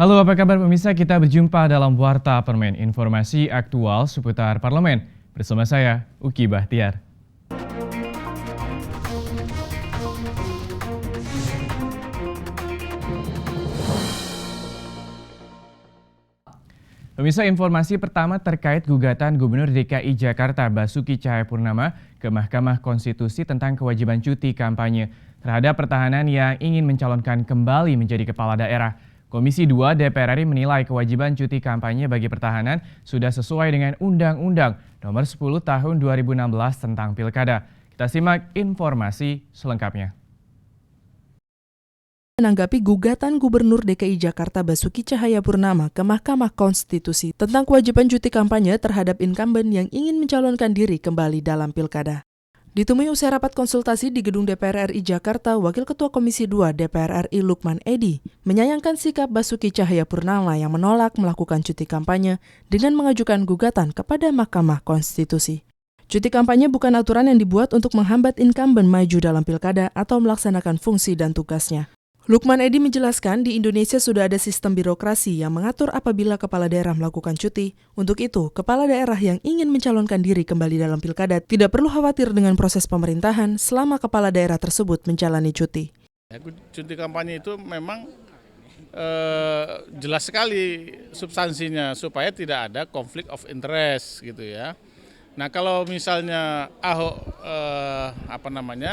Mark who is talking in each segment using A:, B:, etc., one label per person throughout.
A: Halo, apa kabar pemirsa? Kita berjumpa dalam Warta Permen, informasi aktual seputar parlemen. Bersama saya, Uki Bahtiar. Pemirsa, informasi pertama terkait gugatan Gubernur DKI Jakarta Basuki Cahayapurnama ke Mahkamah Konstitusi tentang kewajiban cuti kampanye terhadap pertahanan yang ingin mencalonkan kembali menjadi kepala daerah. Komisi 2 DPR RI menilai kewajiban cuti kampanye bagi pertahanan sudah sesuai dengan Undang-Undang Nomor 10 Tahun 2016 tentang Pilkada. Kita simak informasi selengkapnya.
B: Menanggapi gugatan Gubernur DKI Jakarta Basuki Cahayapurnama ke Mahkamah Konstitusi tentang kewajiban cuti kampanye terhadap incumbent yang ingin mencalonkan diri kembali dalam pilkada. Ditemui usai rapat konsultasi di Gedung DPR RI Jakarta, Wakil Ketua Komisi 2 DPR RI Lukman Edy menyayangkan sikap Basuki Cahayapurnama yang menolak melakukan cuti kampanye dengan mengajukan gugatan kepada Mahkamah Konstitusi. Cuti kampanye bukan aturan yang dibuat untuk menghambat incumbent maju dalam pilkada atau melaksanakan fungsi dan tugasnya. Lukman Edy menjelaskan di Indonesia sudah ada sistem birokrasi yang mengatur apabila kepala daerah melakukan cuti. Untuk itu, kepala daerah yang ingin mencalonkan diri kembali dalam pilkada tidak perlu khawatir dengan proses pemerintahan selama kepala daerah tersebut menjalani cuti.
C: Cuti kampanye itu memang jelas sekali substansinya supaya tidak ada konflik of interest gitu ya. Nah kalau misalnya Ahok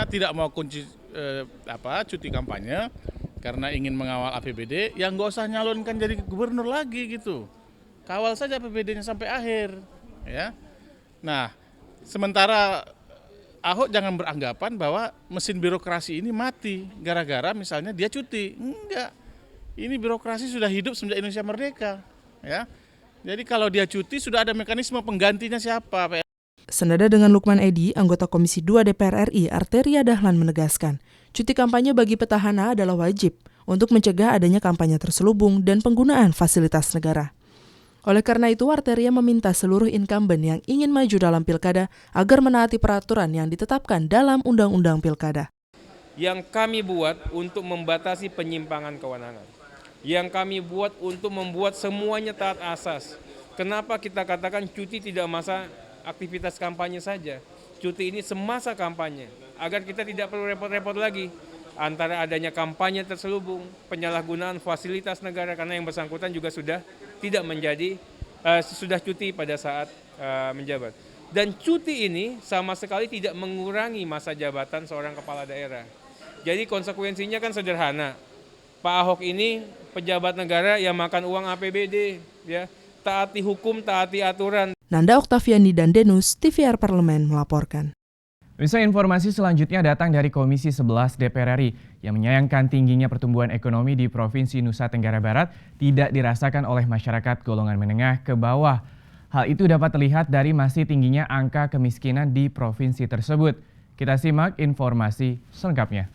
C: tidak mau cuti kampanye karena ingin mengawal APBD, yang nggak usah nyalonkan jadi gubernur lagi gitu. Kawal saja APBD-nya sampai akhir, ya. Nah, sementara Ahok jangan beranggapan bahwa mesin birokrasi ini mati gara-gara misalnya dia cuti. Enggak. Ini birokrasi sudah hidup sejak Indonesia merdeka, ya. Jadi kalau dia cuti sudah ada mekanisme penggantinya siapa.
B: Senada dengan Lukman Edy, anggota Komisi 2 DPR RI Arteria Dahlan menegaskan, cuti kampanye bagi petahana adalah wajib untuk mencegah adanya kampanye terselubung dan penggunaan fasilitas negara. Oleh karena itu, Arteria meminta seluruh incumbent yang ingin maju dalam pilkada agar menaati peraturan yang ditetapkan dalam Undang-Undang Pilkada.
D: Yang kami buat untuk membatasi penyimpangan kewenangan. Yang kami buat untuk membuat semuanya taat asas. Kenapa kita katakan cuti tidak masa aktivitas kampanye saja? Cuti ini semasa kampanye, agar kita tidak perlu repot-repot lagi antara adanya kampanye terselubung, penyalahgunaan fasilitas negara karena yang bersangkutan juga sudah tidak sudah cuti pada saat menjabat. Dan cuti ini sama sekali tidak mengurangi masa jabatan seorang kepala daerah. Jadi konsekuensinya kan sederhana. Pak Ahok ini pejabat negara yang makan uang APBD, ya, taati hukum, taati aturan.
B: Nanda Oktaviani dan Denus, TVR Parlemen melaporkan.
A: Bisa informasi selanjutnya datang dari Komisi 11 DPR RI yang menyayangkan tingginya pertumbuhan ekonomi di Provinsi Nusa Tenggara Barat tidak dirasakan oleh masyarakat golongan menengah ke bawah. Hal itu dapat terlihat dari masih tingginya angka kemiskinan di provinsi tersebut. Kita simak informasi selengkapnya.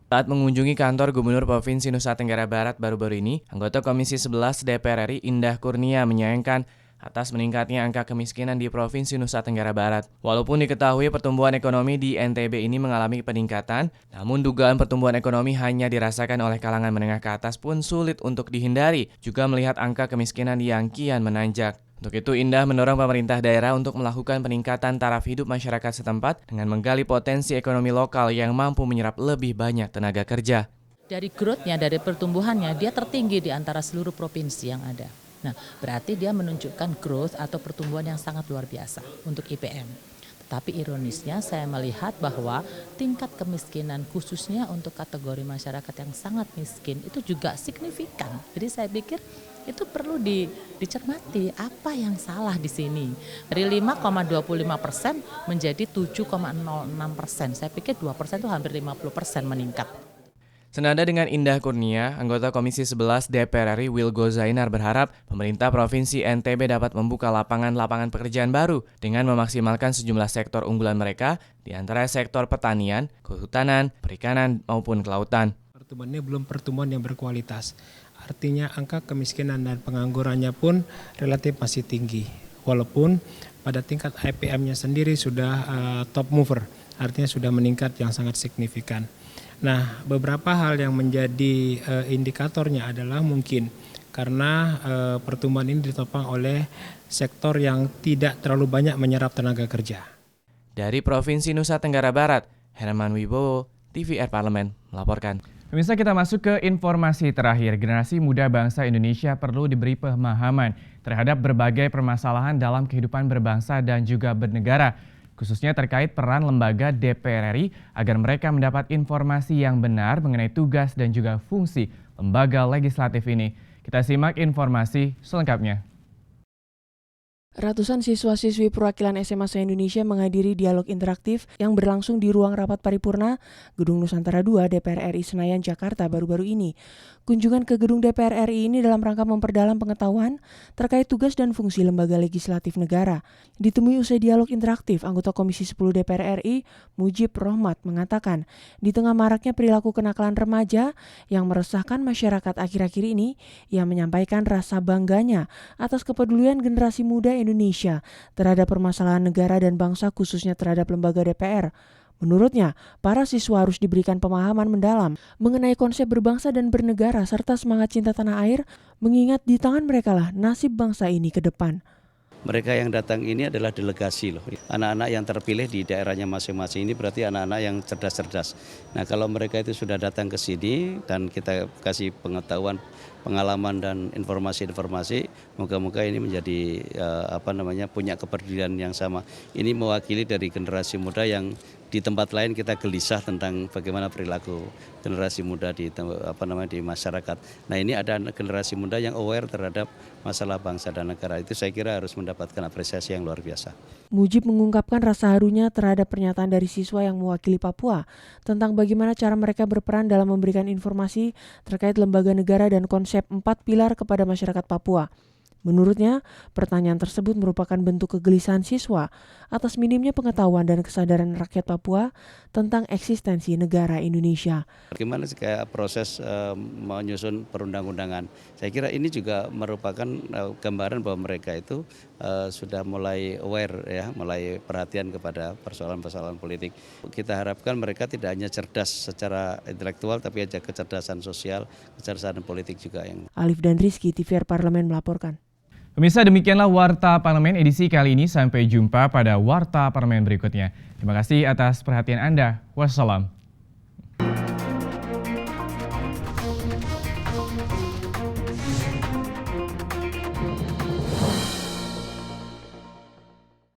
A: Saat mengunjungi kantor Gubernur Provinsi Nusa Tenggara Barat baru-baru ini, anggota Komisi 11 DPR RI Indah Kurnia menyayangkan atas meningkatnya angka kemiskinan di Provinsi Nusa Tenggara Barat. Walaupun diketahui pertumbuhan ekonomi di NTB ini mengalami peningkatan, namun dugaan pertumbuhan ekonomi hanya dirasakan oleh kalangan menengah ke atas pun sulit untuk dihindari, juga melihat angka kemiskinan yang kian menanjak. Untuk itu, Indah mendorong pemerintah daerah untuk melakukan peningkatan taraf hidup masyarakat setempat dengan menggali potensi ekonomi lokal yang mampu menyerap lebih banyak tenaga kerja.
E: Dari growth-nya, dari pertumbuhannya, dia tertinggi di antara seluruh provinsi yang ada. Nah, berarti dia menunjukkan growth atau pertumbuhan yang sangat luar biasa untuk IPM. Tetapi ironisnya saya melihat bahwa tingkat kemiskinan khususnya untuk kategori masyarakat yang sangat miskin itu juga signifikan. Jadi saya pikir itu perlu dicermati apa yang salah di sini. Dari 5,25% menjadi 7,06%. Saya pikir 2% itu hampir 50% meningkat.
A: Senada dengan Indah Kurnia, anggota Komisi 11 DPR RI Wilgo Zainar berharap pemerintah Provinsi NTB dapat membuka lapangan-lapangan pekerjaan baru dengan memaksimalkan sejumlah sektor unggulan mereka, di antara sektor pertanian, kehutanan, perikanan, maupun kelautan.
F: Pertumbuhannya belum pertumbuhan yang berkualitas, artinya angka kemiskinan dan penganggurannya pun relatif masih tinggi. Walaupun pada tingkat IPM-nya sendiri sudah top mover, artinya sudah meningkat yang sangat signifikan. Nah, beberapa hal yang menjadi indikatornya adalah mungkin karena pertumbuhan ini ditopang oleh sektor yang tidak terlalu banyak menyerap tenaga kerja.
A: Dari Provinsi Nusa Tenggara Barat, Herman Wibowo, TVR Parlemen melaporkan. Pemirsa, kita masuk ke informasi terakhir. Generasi muda bangsa Indonesia perlu diberi pemahaman terhadap berbagai permasalahan dalam kehidupan berbangsa dan juga bernegara, khususnya terkait peran lembaga DPR RI agar mereka mendapat informasi yang benar mengenai tugas dan juga fungsi lembaga legislatif ini. Kita simak informasi selengkapnya.
G: Ratusan siswa-siswi perwakilan SMA se-Indonesia menghadiri dialog interaktif yang berlangsung di ruang rapat paripurna Gedung Nusantara II DPR RI Senayan, Jakarta baru-baru ini. Kunjungan ke Gedung DPR RI ini dalam rangka memperdalam pengetahuan terkait tugas dan fungsi lembaga legislatif negara. Ditemui usai dialog interaktif, anggota Komisi 10 DPR RI, Mujib Rohmat, mengatakan, di tengah maraknya perilaku kenakalan remaja yang meresahkan masyarakat akhir-akhir ini, ia menyampaikan rasa bangganya atas kepedulian generasi muda Indonesia terhadap permasalahan negara dan bangsa, khususnya terhadap lembaga DPR. Menurutnya, para siswa harus diberikan pemahaman mendalam mengenai konsep berbangsa dan bernegara serta semangat cinta tanah air, mengingat di tangan merekalah nasib bangsa ini ke depan.
H: Mereka yang datang ini adalah delegasi loh. Anak-anak yang terpilih di daerahnya masing-masing ini berarti anak-anak yang cerdas-cerdas. Nah, kalau mereka itu sudah datang ke sini dan kita kasih pengetahuan, pengalaman dan informasi-informasi, moga-moga ini menjadi punya kepedulian yang sama. Ini mewakili dari generasi muda yang di tempat lain kita gelisah tentang bagaimana perilaku generasi muda di masyarakat. Nah, ini ada generasi muda yang aware terhadap masalah bangsa dan negara. Itu saya kira harus mendapatkan apresiasi yang luar biasa.
G: Mujib mengungkapkan rasa harunya terhadap pernyataan dari siswa yang mewakili Papua tentang bagaimana cara mereka berperan dalam memberikan informasi terkait lembaga negara dan konsep 4 pilar kepada masyarakat Papua. Menurutnya, pertanyaan tersebut merupakan bentuk kegelisahan siswa atas minimnya pengetahuan dan kesadaran rakyat Papua tentang eksistensi negara Indonesia.
H: Bagaimana kayak proses menyusun perundang-undangan? Saya kira ini juga merupakan gambaran bahwa mereka itu sudah mulai aware, ya, mulai perhatian kepada persoalan-persoalan politik. Kita harapkan mereka tidak hanya cerdas secara intelektual, tapi ada kecerdasan sosial, kecerdasan politik juga yang.
G: Alif dan Rizky, TVR Parlemen melaporkan.
A: Pemirsa, demikianlah Warta Parlemen edisi kali ini. Sampai jumpa pada Warta Parlemen berikutnya. Terima kasih atas perhatian Anda. Wassalam.